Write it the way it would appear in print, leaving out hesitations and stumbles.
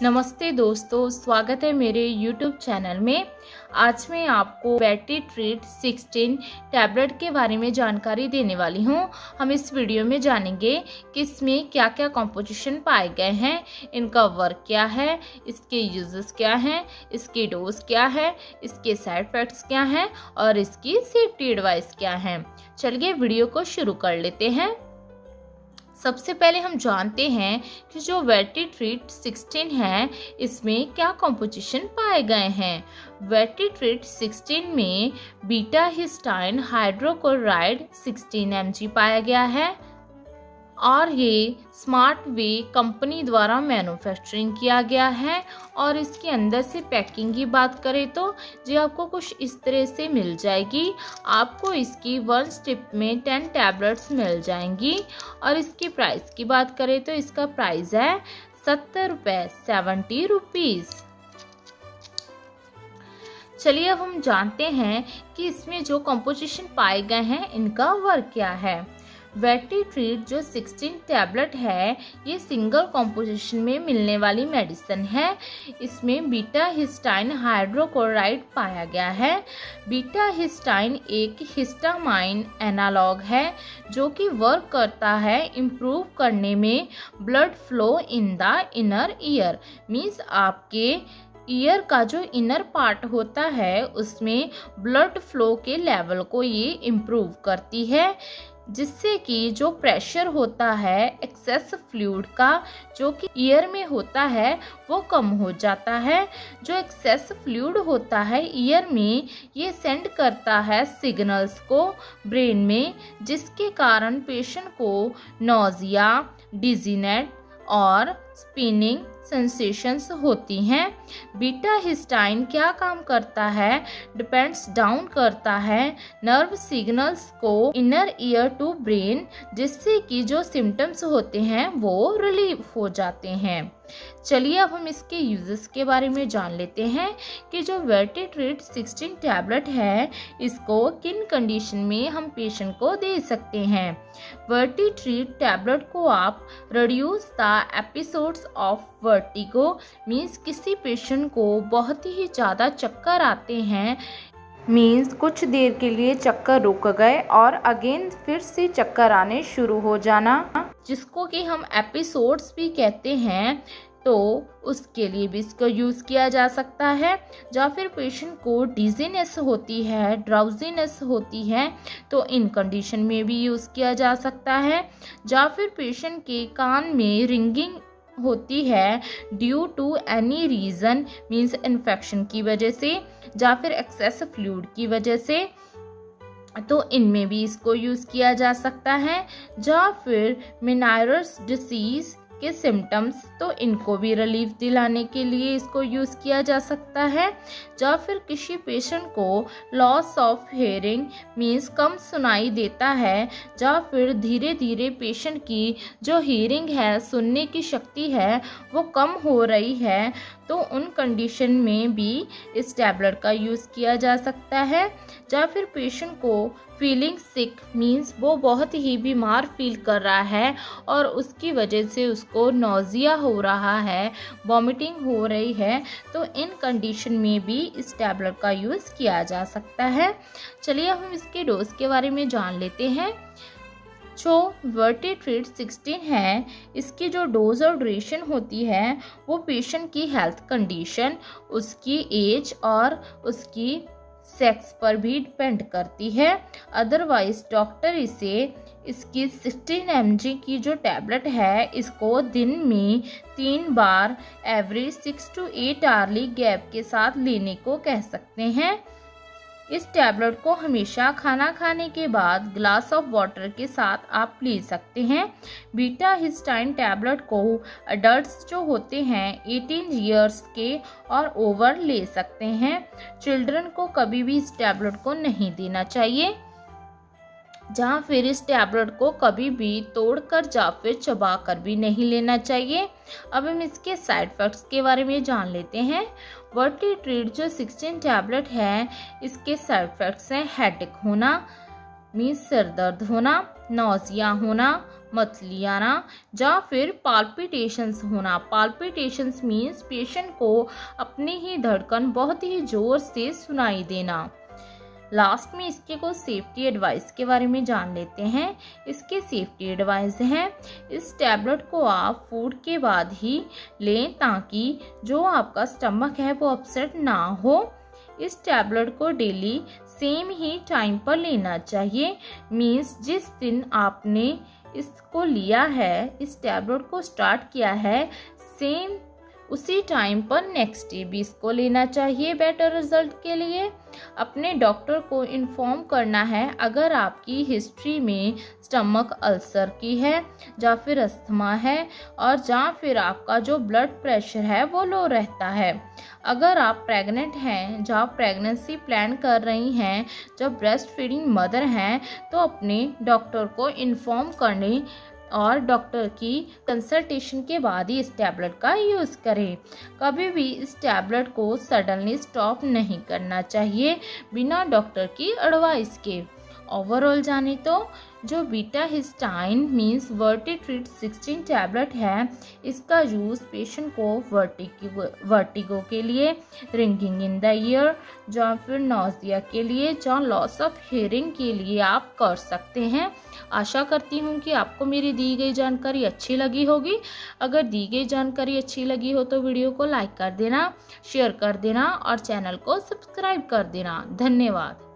नमस्ते दोस्तों, स्वागत है मेरे YouTube चैनल में। आज मैं आपको बैटरी ट्रीट 16 टैबलेट के बारे में जानकारी देने वाली हूं। हम इस वीडियो में जानेंगे कि इसमें क्या क्या कॉम्पोजिशन पाए गए हैं, इनका वर्क क्या है, इसके यूजेस क्या हैं, इसकी डोज क्या है, इसके साइड इफेक्ट्स क्या हैं और इसकी सेफ्टी एडवाइस क्या है। चलिए वीडियो को शुरू कर लेते हैं। सबसे पहले हम जानते हैं कि जो बैटरी ट्रीट 16 है इसमें क्या कॉम्पोजिशन पाए गए हैं। बैटरी ट्रीट 16 में बीटा हिस्टाइन हाइड्रोक्लोराइड 16 mg पाया गया है और ये स्मार्ट वे कंपनी द्वारा मैन्युफैक्चरिंग किया गया है। और इसके अंदर से पैकिंग की बात करें तो जी आपको कुछ इस तरह से मिल जाएगी। आपको इसकी 1 स्ट्रिप में 10 टैबलेट्स मिल जाएंगी। और इसकी प्राइस की बात करें तो इसका प्राइस है 70 रुपये, 70 रुपीज़। चलिए अब हम जानते हैं कि इसमें जो कंपोजिशन पाए गए हैं इनका वर्क क्या है। बैटरी ट्रीट जो 16 टैबलेट है ये सिंगल कॉम्पोजिशन में मिलने वाली मेडिसिन है। इसमें बीटा हिस्टाइन हाइड्रोक्लोराइड पाया गया है। बीटा हिस्टाइन एक हिस्टामाइन एनालॉग है जो कि वर्क करता है इम्प्रूव करने में blood flow in the inner ear. Means आपके ईयर का जो इनर पार्ट होता है उसमें ब्लड फ्लो के लेवल को ये इम्प्रूव करती है, जिससे कि जो प्रेशर होता है एक्सेस फ्लूइड का जो कि ईयर में होता है वो कम हो जाता है। जो एक्सेस फ्लूइड होता है ईयर में ये सेंड करता है सिग्नल्स को ब्रेन में, जिसके कारण पेशेंट को नोजिया, डिजीनेस और स्पिनिंग सेंसेशंस होती हैं। बीटा हिस्टाइन क्या काम करता है, डिपेंड्स डाउन करता है नर्व सिग्नल्स को इनर ईयर टू ब्रेन, जिससे कि जो सिम्टम्स होते हैं वो रिलीव हो जाते हैं। चलिए अब हम इसके यूजेस के बारे में जान लेते हैं कि जो बैटरी ट्रीट 16 टैबलेट है इसको किन कंडीशन में हम पेशेंट को दे सकते हैं। बैटरी ट्रीट टैबलेट को आप reduce the episodes of vertigo, means किसी पेशेंट को बहुत ही ज़्यादा चक्कर आते हैं, मीन्स कुछ देर के लिए चक्कर रुक गए और अगेन फिर से चक्कर आने शुरू हो जाना, जिसको कि हम एपिसोड्स भी कहते हैं, तो उसके लिए भी इसका यूज़ किया जा सकता है। या फिर पेशेंट को डिजीनेस होती है, ड्राउजीनेस होती है, तो इन कंडीशन में भी यूज़ किया जा सकता है। या फिर पेशेंट के कान में रिंगिंग होती है due to any reason, means infection की वजह से या फिर एक्सेस फ्लूइड की वजह से, तो इनमें भी इसको यूज़ किया जा सकता है। या फिर मेनियर्स डिसीज के सिम्टम्स, तो इनको भी रिलीफ दिलाने के लिए इसको यूज़ किया जा सकता है। या फिर किसी पेशेंट को लॉस ऑफ हेयरिंग, मीन्स कम सुनाई देता है, या फिर धीरे धीरे पेशेंट की जो हेयरिंग है, सुनने की शक्ति है, वो कम हो रही है, तो उन कंडीशन में भी इस टैबलेट का यूज़ किया जा सकता है। या फिर पेशेंट को फीलिंग सिक, मीन्स वो बहुत ही बीमार फील कर रहा है और उसकी वजह से उसको नोजिया हो रहा है, वॉमिटिंग हो रही है, तो इन कंडीशन में भी इस टैबलेट का यूज़ किया जा सकता है। चलिए हम इसके डोज के बारे में जान लेते हैं। जो बैटरी ट्रीट 16 है इसकी जो डोज और ड्यूरेशन होती है वो पेशेंट की हेल्थ कंडीशन, उसकी एज और उसकी सेक्स पर भी डिपेंड करती है। अदरवाइज डॉक्टर इसकी 16 mg की जो टैबलेट है इसको दिन में 3 बार एवरेज 6 to 8 आवर्ली गैप के साथ लेने को कह सकते हैं। इस टैबलेट को हमेशा खाना खाने के बाद ग्लास ऑफ वाटर के साथ आप ले सकते हैं। बीटा हिस्टाइन टैबलेट को अडल्ट्स जो होते हैं 18 इयर्स के और ओवर ले सकते हैं। चिल्ड्रन को कभी भी इस टैबलेट को नहीं देना चाहिए। जहाँ फिर इस टैबलेट को कभी भी तोड़कर या फिर चबाकर भी नहीं लेना चाहिए। अब हम इसके साइड इफेक्ट्स के बारे में जान लेते हैं। बैटरी ट्रीट जो 16 टैबलेट है इसके साइड इफेक्ट्स हैं हेडेक होना, मीन्स सिर दर्द होना, नोजिया होना, मतली आना या फिर पाल्पिटेशंस होना। पाल्पिटेशंस मीन्स पेशेंट को अपनी ही धड़कन बहुत ही जोर से सुनाई देना। लास्ट में इसके कुछ सेफ्टी एडवाइस के बारे में जान लेते हैं। इसके सेफ्टी एडवाइस हैं, इस टैबलेट को आप फूड के बाद ही लें ताकि जो आपका स्टमक है वो अपसेट ना हो। इस टैबलेट को डेली सेम ही टाइम पर लेना चाहिए। मीन्स जिस दिन आपने इसको लिया है, इस टैबलेट को स्टार्ट किया है, सेम उसी टाइम पर नेक्स्ट डे भी इसको लेना चाहिए बेटर रिजल्ट के लिए। अपने डॉक्टर को इन्फॉर्म करना है अगर आपकी हिस्ट्री में स्टमक अल्सर की है या फिर अस्थमा है और या फिर आपका जो ब्लड प्रेशर है वो लो रहता है। अगर आप प्रेग्नेंट हैं या प्रेगनेंसी प्लान कर रही हैं, जब ब्रेस्ट फीडिंग मदर हैं, तो अपने डॉक्टर को इन्फॉर्म करने और डॉक्टर की कंसल्टेशन के बाद ही इस टैबलेट का यूज़ करें। कभी भी इस टैबलेट को सडनली स्टॉप नहीं करना चाहिए बिना डॉक्टर की एडवाइस के। ओवरऑल जाने तो जो बीटा हिस्टाइन मीन्स वर्टिट्रिट 16 टैबलेट है, इसका यूज़ पेशेंट को वर्टिगो के लिए, रिंगिंग इन द ईयर या फिर नोजिया के लिए या लॉस ऑफ हियरिंग के लिए आप कर सकते हैं। आशा करती हूँ कि आपको मेरी दी गई जानकारी अच्छी लगी होगी। अगर दी गई जानकारी अच्छी लगी हो तो वीडियो को लाइक कर देना, शेयर कर देना और चैनल को सब्सक्राइब कर देना। धन्यवाद।